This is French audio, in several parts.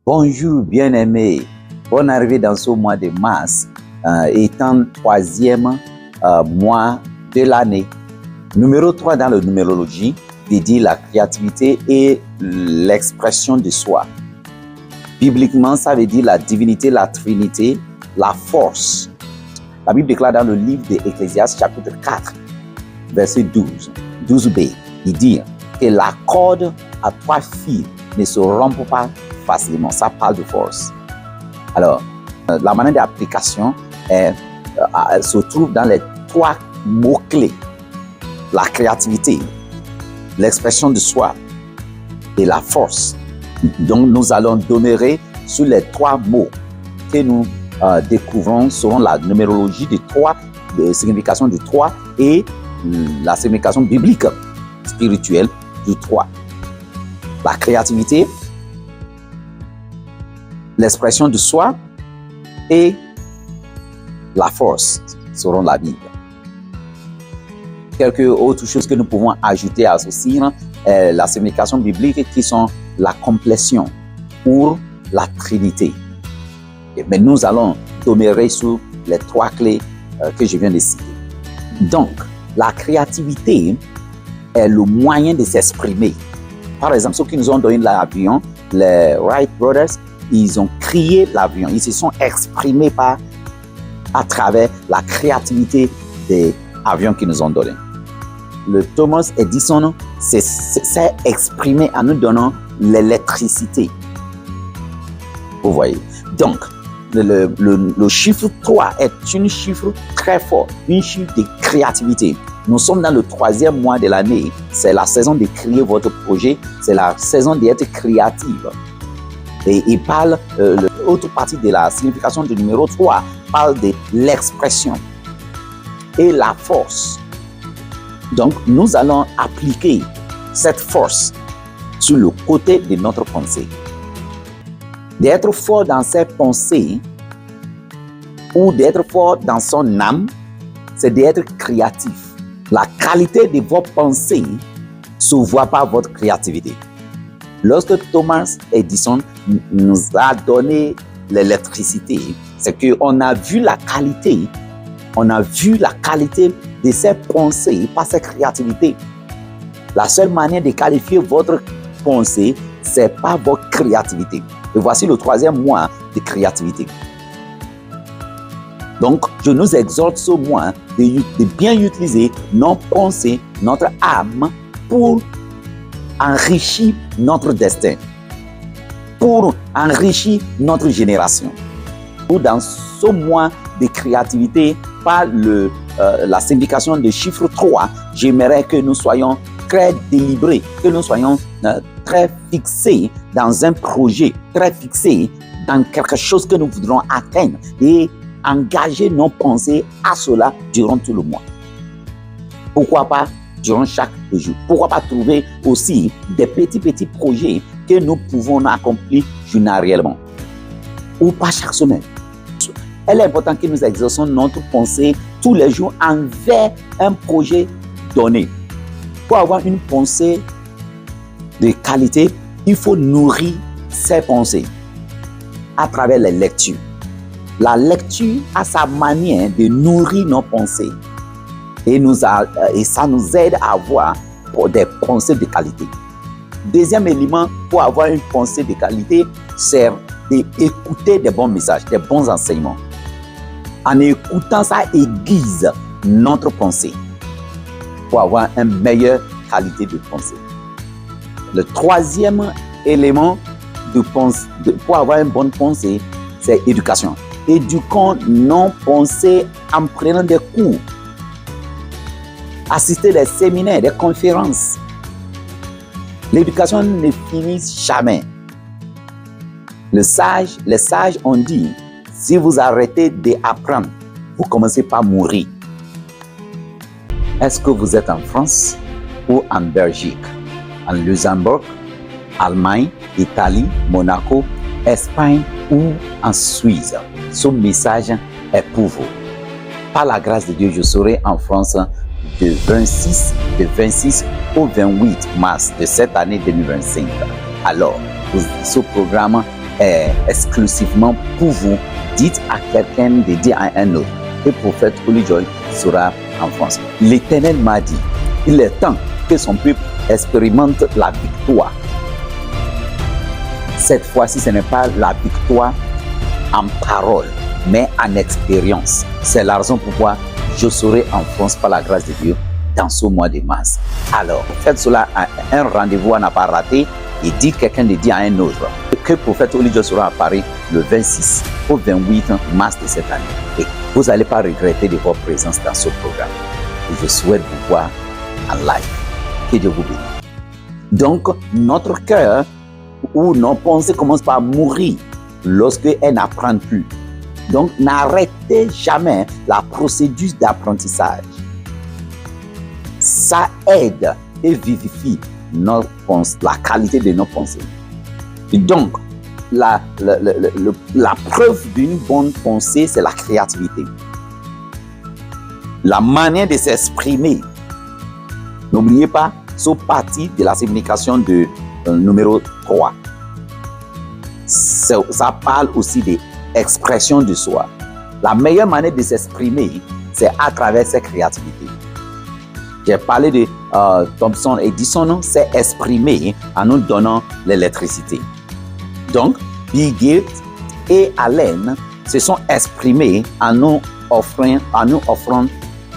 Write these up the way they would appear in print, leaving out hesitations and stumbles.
Bonjour bien-aimés, bonne arrivée dans ce mois de mars, étant troisième mois de l'année. Numéro 3 dans la numérologie dédie la créativité et l'expression de soi. Bibliquement, ça veut dire la divinité, la trinité, la force. La Bible déclare dans le livre d'Ecclésiaste, chapitre 4, verset 12b, il dit que la corde à 3 fils ne se rompt pas facilement. Ça parle de force. Alors, la manière d'application se trouve dans les 3 mots-clés. La créativité, l'expression de soi et la force. Donc, nous allons demeurer sur les 3 mots que nous découvrons selon la numérologie de 3, de signification du 3 et la signification biblique, spirituelle du 3. La créativité, l'expression de soi et la force selon la Bible. Quelques autres choses que nous pouvons ajouter à ceci, la signification biblique qui sont la complétion ou la trinité. Mais nous allons demeurer sur les 3 clés que je viens de citer. Donc, la créativité est le moyen de s'exprimer. Par exemple, ceux qui nous ont donné l'avion, les Wright Brothers, ils ont créé l'avion. Ils se sont exprimés à travers la créativité des avions qu'ils nous ont donnés. Le Thomas Edison s'est exprimé en nous donnant l'électricité. Vous voyez. Donc, le chiffre 3 est un chiffre très fort, un chiffre de créativité. Nous sommes dans le 3e mois de l'année. C'est la saison de créer votre projet. C'est la saison d'être créative. Et il parle, l'autre partie de la signification du numéro 3 parle de l'expression et la force. Donc, nous allons appliquer cette force sur le côté de notre pensée. D'être fort dans ses pensées ou d'être fort dans son âme, c'est d'être créatif. La qualité de vos pensées se voit par votre créativité. Lorsque Thomas Edison nous a donné l'électricité, c'est qu'on a vu la qualité, de ses pensées par sa créativité. La seule manière de qualifier votre pensée, c'est par votre créativité. Et voici le 3e mois de créativité. Donc, je nous exhorte ce mois de bien utiliser nos pensées, notre âme pour enrichir notre destin, pour enrichir notre génération. Dans ce mois de créativité, par la signification de chiffre 3, j'aimerais que nous soyons très délibérés, que nous soyons très fixés dans un projet, très fixés dans quelque chose que nous voudrons atteindre et engager nos pensées à cela durant tout le mois. Pourquoi pas durant chaque jour? Pourquoi pas trouver aussi des petits projets que nous pouvons accomplir journalièrement ou pas chaque semaine? Il est important que nous exerçons notre pensée tous les jours envers un projet donné. Pour avoir une pensée de qualité, il faut nourrir ses pensées à travers les lectures. La lecture a sa manière de nourrir nos pensées et ça nous aide à avoir des pensées de qualité. Deuxième élément pour avoir une pensée de qualité, c'est d'écouter des bons messages, des bons enseignements. En écoutant, ça aiguise notre pensée pour avoir une meilleure qualité de pensée. Le 3e élément pour avoir une bonne pensée, c'est éducation. Éduquons nos pensées en prenant des cours, assister des séminaires, des conférences. L'éducation ne finit jamais. Les sages ont dit, si vous arrêtez d'apprendre, vous commencez par mourir. Est-ce que vous êtes en France ou en Belgique, en Luxembourg, Allemagne, Italie, Monaco, Espagne ou en Suisse? Ce message est pour vous. Par la grâce de Dieu, je serai en France de 26 au 28 mars de cette année 2025. Alors, ce programme est exclusivement pour vous. Dites à quelqu'un de dire à un autre. Le prophète Holy Joy sera en France. L'Éternel m'a dit, il est temps que son peuple expérimente la victoire. Cette fois-ci, ce n'est pas la victoire en parole, mais en expérience. C'est la raison pourquoi je serai en France par la grâce de Dieu dans ce mois de mars. Alors, faites cela à un rendez-vous à ne pas rater et dites quelqu'un de dire à un autre que le prophète Holy Joy sera à Paris le 26 au 28 mars de cette année. Et vous n'allez pas regretter de votre présence dans ce programme. Et je souhaite vous voir en live. Que Dieu vous bénisse. Donc, notre cœur ou nos pensées commencent par mourir lorsqu'elles n'apprennent plus. Donc, n'arrêtez jamais la procédure d'apprentissage. Ça aide et vivifie la qualité de nos pensées. Et donc, la preuve d'une bonne pensée, c'est la créativité. La manière de s'exprimer. N'oubliez pas, c'est partie de la signification de numéro 3. Ça parle aussi d'expression de soi. La meilleure manière de s'exprimer, c'est à travers cette créativité. J'ai parlé de Thomson Edison, s'est exprimé en nous donnant l'électricité. Donc, Bill Gates et Allen se sont exprimés en nous offrant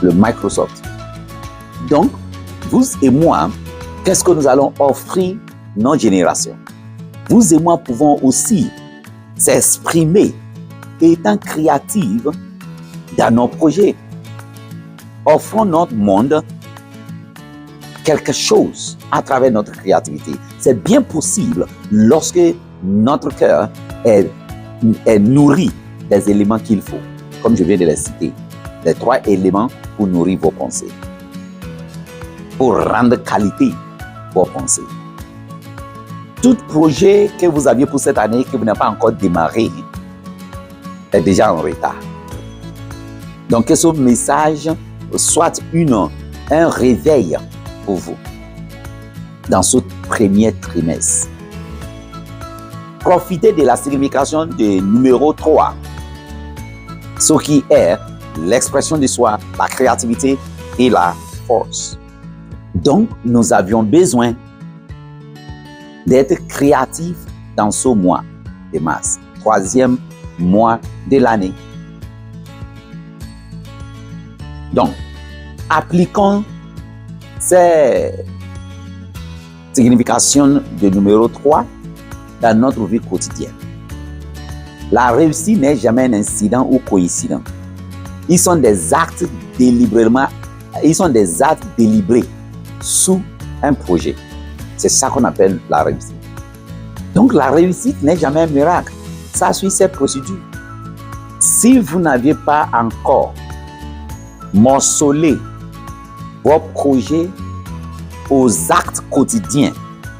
le Microsoft. Donc, vous et moi, qu'est-ce que nous allons offrir nos générations? Vous et moi pouvons aussi s'exprimer étant créatifs dans nos projets. Offrons notre monde quelque chose à travers notre créativité. C'est bien possible lorsque notre cœur est nourri des éléments qu'il faut. Comme je viens de les citer, les 3 éléments pour nourrir vos pensées, pour rendre qualité vos pensées. Tout projet que vous aviez pour cette année, que vous n'avez pas encore démarré, est déjà en retard. Donc, que ce message soit un réveil pour vous dans ce premier trimestre. Profitez de la signification du numéro 3, ce qui est l'expression de soi, la créativité et la force. Donc, nous avions besoin d'être créatifs dans ce mois de mars, 3e mois de l'année. Donc, appliquons ces significations de numéro 3 dans notre vie quotidienne. La réussite n'est jamais un incident ou coïncident. Ils sont des actes délibérés sous un projet. C'est ça qu'on appelle la réussite. Donc la réussite n'est jamais un miracle. Ça suit cette procédure. Si vous n'aviez pas encore morcelé vos projets aux actes quotidiens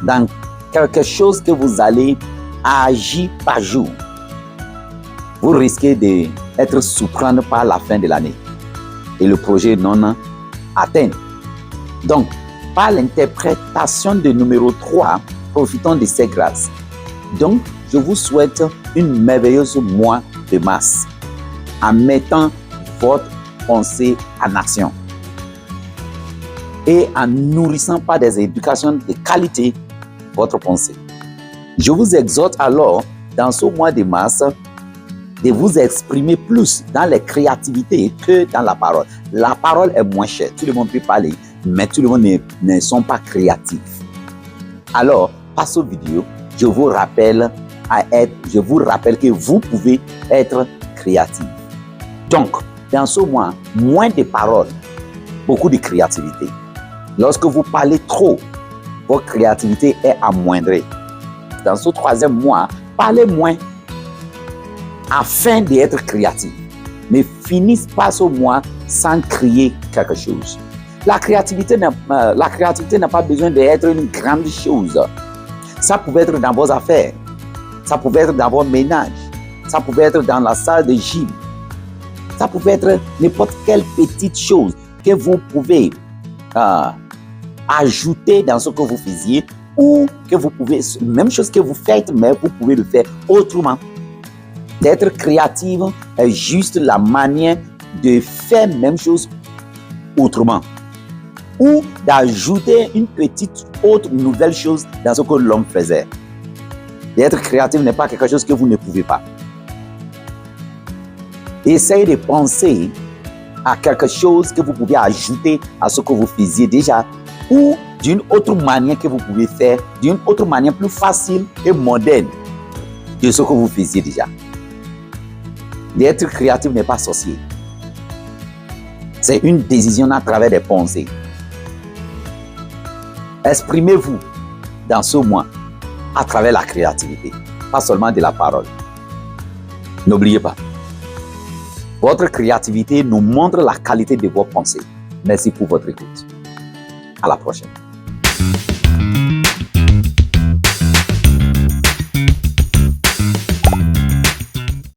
dans quelque chose que vous allez agir par jour, vous risquez d'être surpris par la fin de l'année et le projet non atteint. Donc, par l'interprétation de numéro 3, profitons de ces grâces. Donc, je vous souhaite une merveilleuse mois de mars en mettant votre pensée en action et en nourrissant par des éducations de qualité votre pensée. Je vous exhorte alors, dans ce mois de mars, de vous exprimer plus dans les créativités que dans la parole. La parole est moins chère. Tout le monde peut parler, mais tout le monde ne sont pas créatifs. Alors, par cette vidéo, je vous rappelle que vous pouvez être créatif. Donc, dans ce mois, moins de paroles, beaucoup de créativité. Lorsque vous parlez trop, votre créativité est amoindrie. Dans ce 3e mois, parlez moins afin d'être créatif. Ne finissez pas ce mois sans créer quelque chose. La créativité n'a pas besoin d'être une grande chose. Ça pouvait être dans vos affaires, ça pouvait être dans vos ménages, ça pouvait être dans la salle de gym. Ça pouvait être n'importe quelle petite chose que vous pouvez ajouter dans ce que vous faisiez ou que vous pouvez, même chose que vous faites, mais vous pouvez le faire autrement. D'être créative est juste la manière de faire même chose autrement ou d'ajouter une petite autre nouvelle chose dans ce que l'homme faisait. D'être créatif n'est pas quelque chose que vous ne pouvez pas. Essayez de penser à quelque chose que vous pouvez ajouter à ce que vous faisiez déjà ou d'une autre manière que vous pouvez faire, d'une autre manière plus facile et moderne de ce que vous faisiez déjà. D'être créatif n'est pas sorcier. C'est une décision à travers des pensées. Exprimez-vous dans ce mois à travers la créativité, pas seulement de la parole. N'oubliez pas, votre créativité nous montre la qualité de vos pensées. Merci pour votre écoute. À la prochaine.